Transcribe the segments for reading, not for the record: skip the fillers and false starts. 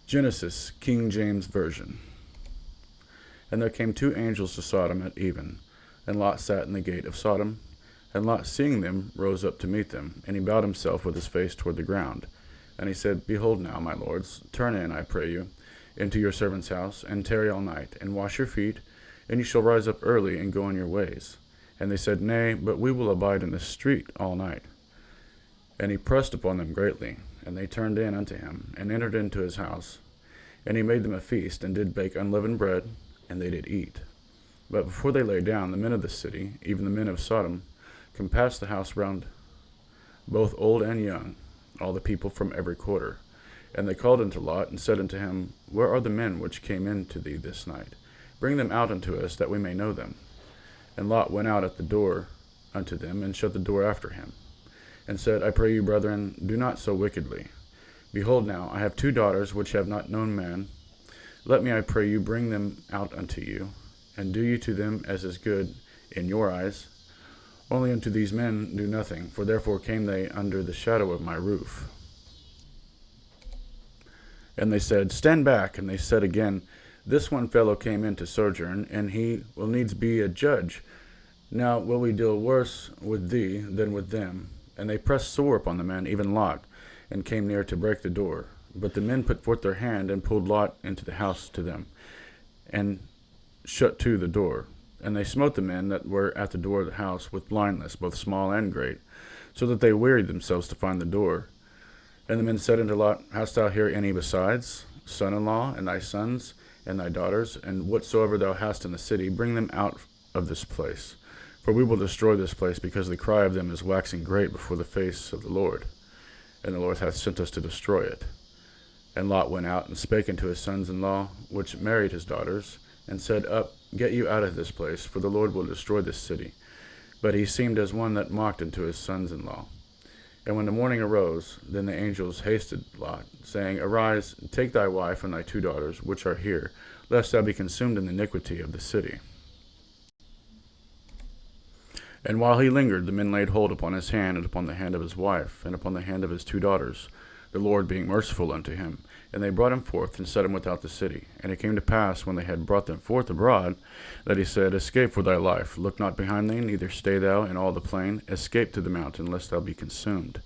Genesis, King James Version. And there came two angels to Sodom at even, and Lot sat in the gate of Sodom. And Lot, seeing them, rose up to meet them, and he bowed himself with his face toward the ground. And he said, Behold now, my lords, turn in, I pray you, into your servant's house, and tarry all night, and wash your feet, and you shall rise up early, and go on your ways. And they said, Nay, but we will abide in the street all night. And he pressed upon them greatly, and they turned in unto him, and entered into his house. And he made them a feast, and did bake unleavened bread, and they did eat. But before they lay down, the men of the city, even the men of Sodom, compassed the house round, both old and young, all the people from every quarter. And they called unto Lot, and said unto him, Where are the men which came in to thee this night? Bring them out unto us, that we may know them. And Lot went out at the door unto them, and shut the door after him, and said, I pray you, brethren, do not so wickedly. Behold now, I have two daughters which have not known man. Let me, I pray you, bring them out unto you, and do you to them as is good in your eyes. Only unto these men do nothing, for therefore came they under the shadow of my roof. And they said, Stand back. And they said again, This one fellow came in to sojourn, and he will needs be a judge. Now will we deal worse with thee than with them? And they pressed sore upon the men, even Lot, and came near to break the door. But the men put forth their hand, and pulled Lot into the house to them, and shut to the door. And they smote the men that were at the door of the house with blindness, both small and great, so that they wearied themselves to find the door. And the men said unto Lot, Hast thou here any besides, son-in-law, and thy sons, and thy daughters, and whatsoever thou hast in the city, bring them out of this place. For we will destroy this place, because the cry of them is waxing great before the face of the Lord. And the Lord hath sent us to destroy it. And Lot went out, and spake unto his sons-in-law, which married his daughters, and said, Up, get you out of this place, for the Lord will destroy this city. But he seemed as one that mocked unto his sons-in-law. And when the morning arose, then the angels hasted Lot, saying, Arise, take thy wife and thy two daughters, which are here, lest thou be consumed in the iniquity of the city. And while he lingered, the men laid hold upon his hand, and upon the hand of his wife, and upon the hand of his two daughters, the Lord being merciful unto him. And they brought him forth, and set him without the city. And it came to pass, when they had brought them forth abroad, that he said, Escape for thy life, look not behind thee, neither stay thou in all the plain, escape to the mountain, lest thou be consumed.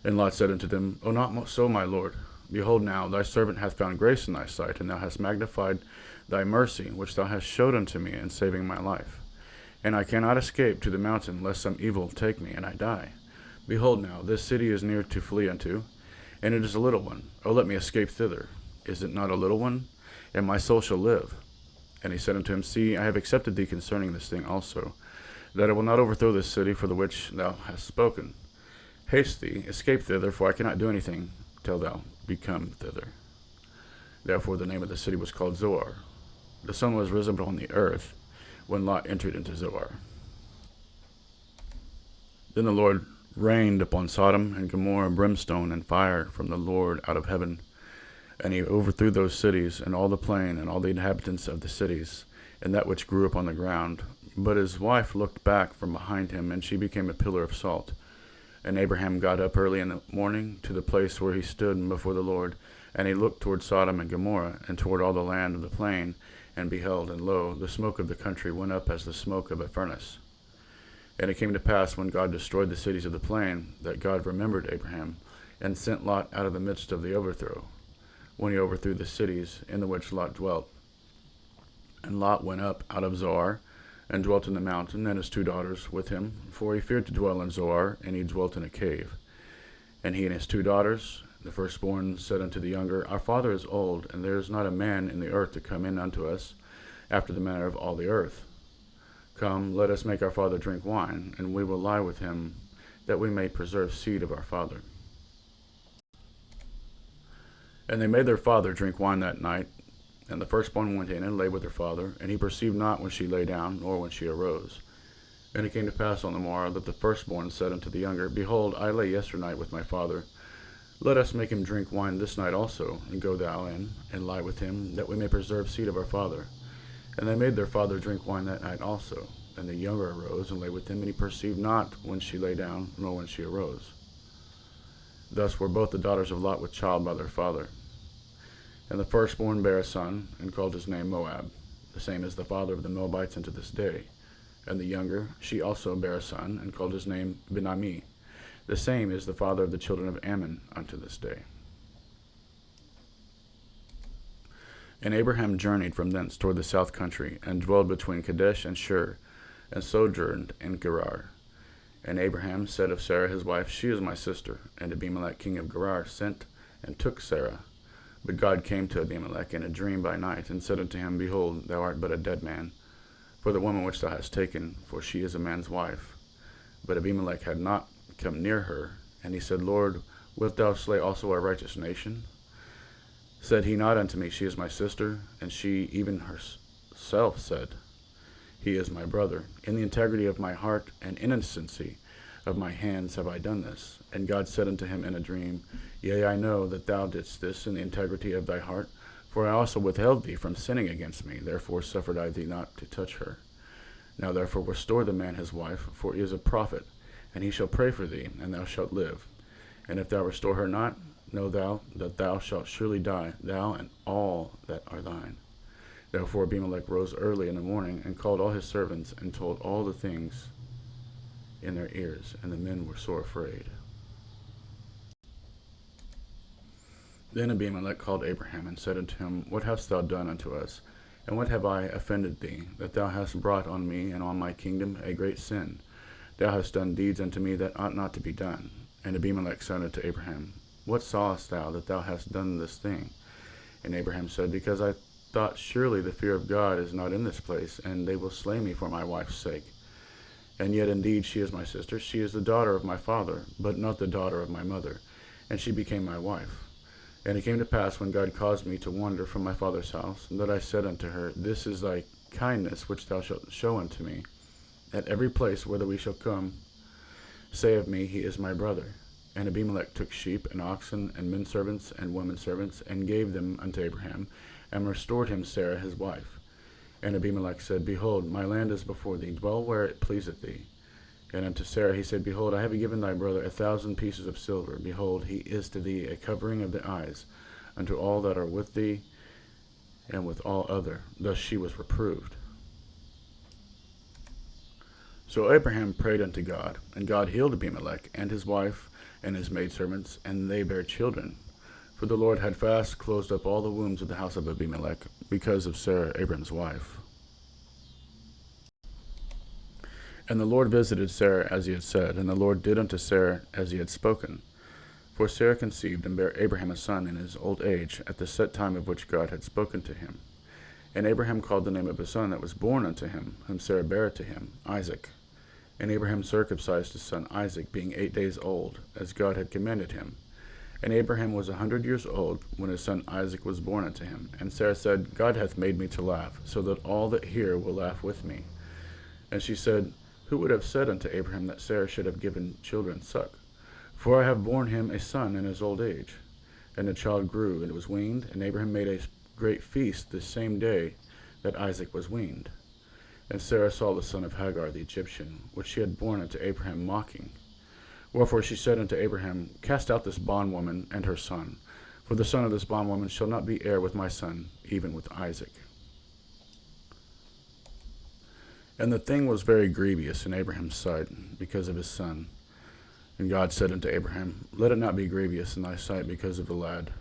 And Lot said unto them, O not so, my lord. Behold now, thy servant hath found grace in thy sight, and thou hast magnified thy mercy, which thou hast showed unto me in saving my life. And I cannot escape to the mountain, lest some evil take me, and I die. Behold now, this city is near to flee unto, and it is a little one. O let me escape thither. Is it not a little one? And my soul shall live. And he said unto him, See, I have accepted thee concerning this thing also, that I will not overthrow this city for the which thou hast spoken. Haste thee, escape thither, for I cannot do anything till thou be come thither. Therefore the name of the city was called Zoar. The sun was risen upon the earth, when Lot entered into Zoar. Then the Lord rained upon Sodom and Gomorrah brimstone and fire from the Lord out of heaven. And he overthrew those cities, and all the plain, and all the inhabitants of the cities, and that which grew upon the ground. But his wife looked back from behind him, and she became a pillar of salt. And Abraham got up early in the morning to the place where he stood before the Lord, and he looked toward Sodom and Gomorrah, and toward all the land of the plain, and beheld, and lo, the smoke of the country went up as the smoke of a furnace. And it came to pass, when God destroyed the cities of the plain, that God remembered Abraham, and sent Lot out of the midst of the overthrow, when he overthrew the cities in the which Lot dwelt. And Lot went up out of Zoar, and dwelt in the mountain, and his two daughters with him, for he feared to dwell in Zoar, and he dwelt in a cave. And he and his two daughters, the firstborn, said unto the younger, Our father is old, and there is not a man in the earth to come in unto us, after the manner of all the earth. Come, let us make our father drink wine, and we will lie with him, that we may preserve seed of our father. And they made their father drink wine that night. And the firstborn went in and lay with her father, and he perceived not when she lay down, nor when she arose. And it came to pass on the morrow that the firstborn said unto the younger, Behold, I lay yesternight with my father. Let us make him drink wine this night also, and go thou in, and lie with him, that we may preserve seed of our father. And they made their father drink wine that night also. And the younger arose and lay with him, and he perceived not when she lay down, nor when she arose. Thus were both the daughters of Lot with child by their father. And the firstborn bare a son, and called his name Moab. The same is the father of the Moabites unto this day. And the younger, she also bare a son, and called his name Ben-Ammi. The same is the father of the children of Ammon unto this day. And Abraham journeyed from thence toward the south country, and dwelled between Kadesh and Shur, and sojourned in Gerar. And Abraham said of Sarah his wife, She is my sister. And Abimelech king of Gerar sent and took Sarah. But God came to Abimelech in a dream by night, and said unto him, Behold, thou art but a dead man, for the woman which thou hast taken, for she is a man's wife. But Abimelech had not come near her, and he said, Lord, wilt thou slay also a righteous nation? Said he not unto me, She is my sister? And she even herself said, He is my brother. In the integrity of my heart and innocency of my hands have I done this. And God said unto him in a dream, Yea, I know that thou didst this in the integrity of thy heart, for I also withheld thee from sinning against me, therefore suffered I thee not to touch her. Now therefore restore the man his wife, for he is a prophet, and he shall pray for thee, and thou shalt live. And if thou restore her not, know thou that thou shalt surely die, thou and all that are thine. Therefore Abimelech rose early in the morning, and called all his servants, and told all the things in their ears, and the men were sore afraid. Then Abimelech called Abraham, and said unto him, What hast thou done unto us? And what have I offended thee, that thou hast brought on me and on my kingdom a great sin? Thou hast done deeds unto me that ought not to be done. And Abimelech said unto Abraham, What sawest thou that thou hast done this thing? And Abraham said, Because I thought, surely the fear of God is not in this place, and they will slay me for my wife's sake. And yet indeed she is my sister, she is the daughter of my father, but not the daughter of my mother, and she became my wife. And it came to pass, when God caused me to wander from my father's house, that I said unto her, This is thy kindness which thou shalt show unto me. At every place whither we shall come, say of me, He is my brother. And Abimelech took sheep and oxen and men servants and women servants, and gave them unto Abraham, and restored him Sarah his wife. And Abimelech said, Behold, my land is before thee, dwell where it pleaseth thee. And unto Sarah he said, Behold, I have given thy brother 1,000 pieces of silver. Behold, he is to thee a covering of the eyes, unto all that are with thee, and with all other. Thus she was reproved. So Abraham prayed unto God, and God healed Abimelech, and his wife, and his maidservants, and they bare children. For the Lord had fast closed up all the wombs of the house of Abimelech, because of Sarah, Abram's wife. And the Lord visited Sarah as he had said, and the Lord did unto Sarah as he had spoken. For Sarah conceived, and bare Abraham a son in his old age, at the set time of which God had spoken to him. And Abraham called the name of his son that was born unto him, whom Sarah bare to him, Isaac. And Abraham circumcised his son Isaac, being 8 days old, as God had commanded him. And Abraham was 100 years old, when his son Isaac was born unto him. And Sarah said, God hath made me to laugh, so that all that hear will laugh with me. And she said, Who would have said unto Abraham that Sarah should have given children suck? For I have borne him a son in his old age. And the child grew, and was weaned, and Abraham made a great feast the same day that Isaac was weaned. And Sarah saw the son of Hagar the Egyptian, which she had borne unto Abraham, mocking. Wherefore she said unto Abraham, Cast out this bondwoman and her son, for the son of this bondwoman shall not be heir with my son, even with Isaac. And the thing was very grievous in Abraham's sight, because of his son. And God said unto Abraham, Let it not be grievous in thy sight because of the lad,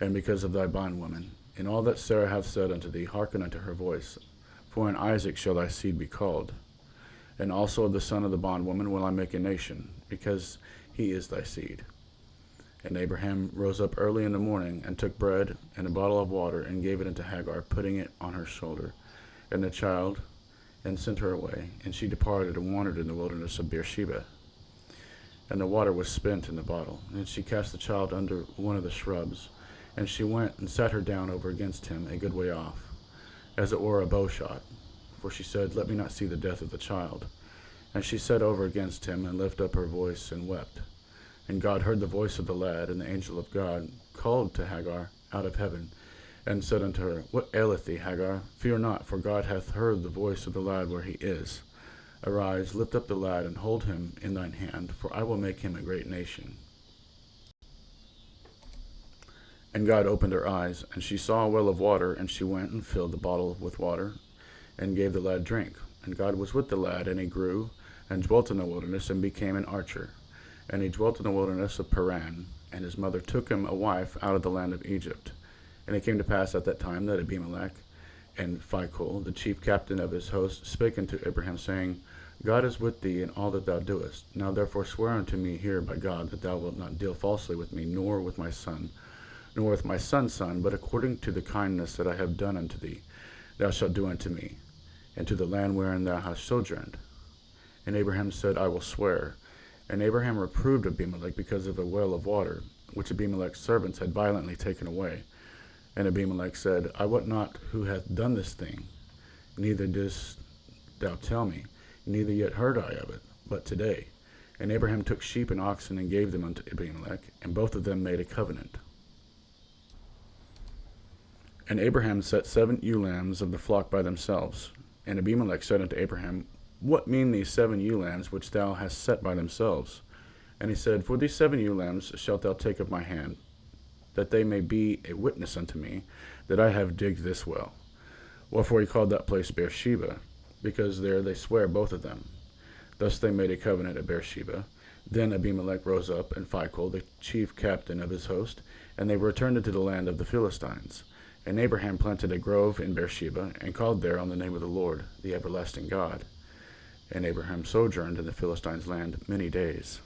and because of thy bondwoman. In all that Sarah hath said unto thee, hearken unto her voice. For in Isaac shall thy seed be called. And also of the son of the bondwoman will I make a nation, because he is thy seed. And Abraham rose up early in the morning, and took bread and a bottle of water, and gave it unto Hagar, putting it on her shoulder, and the child, and sent her away. And she departed and wandered in the wilderness of Beersheba. And the water was spent in the bottle. And she cast the child under one of the shrubs. And she went and sat her down over against him a good way off, as it were a bow shot. For she said, Let me not see the death of the child. And she sat over against him, and lifted up her voice, and wept. And God heard the voice of the lad, and the angel of God called to Hagar out of heaven, and said unto her, What aileth thee, Hagar? Fear not, for God hath heard the voice of the lad where he is. Arise, lift up the lad, and hold him in thine hand, for I will make him a great nation. And God opened her eyes, and she saw a well of water, and she went and filled the bottle with water, and gave the lad drink. And God was with the lad, and he grew, and dwelt in the wilderness, and became an archer. And he dwelt in the wilderness of Paran, and his mother took him a wife out of the land of Egypt. And it came to pass at that time that Abimelech and Phicol, the chief captain of his host, spake unto Abraham, saying, God is with thee in all that thou doest. Now therefore swear unto me here by God that thou wilt not deal falsely with me, nor with my son, nor with my son's son, but according to the kindness that I have done unto thee, thou shalt do unto me, and to the land wherein thou hast sojourned. And Abraham said, I will swear. And Abraham reproved Abimelech because of a well of water, which Abimelech's servants had violently taken away. And Abimelech said, I wot not who hath done this thing, neither didst thou tell me, neither yet heard I of it, but today. And Abraham took sheep and oxen and gave them unto Abimelech, and both of them made a covenant. And Abraham set 7 ewe lambs of the flock by themselves. And Abimelech said unto Abraham, What mean these 7 ewe lambs which thou hast set by themselves? And he said, For these 7 ewe lambs shalt thou take of my hand, that they may be a witness unto me that I have digged this well. Wherefore he called that place Beersheba, because there they swear both of them. Thus they made a covenant at Beersheba. Then Abimelech rose up, and Phicol, the chief captain of his host, and they returned into the land of the Philistines. And Abraham planted a grove in Beersheba, and called there on the name of the Lord, the everlasting God. And Abraham sojourned in the Philistines' land many days.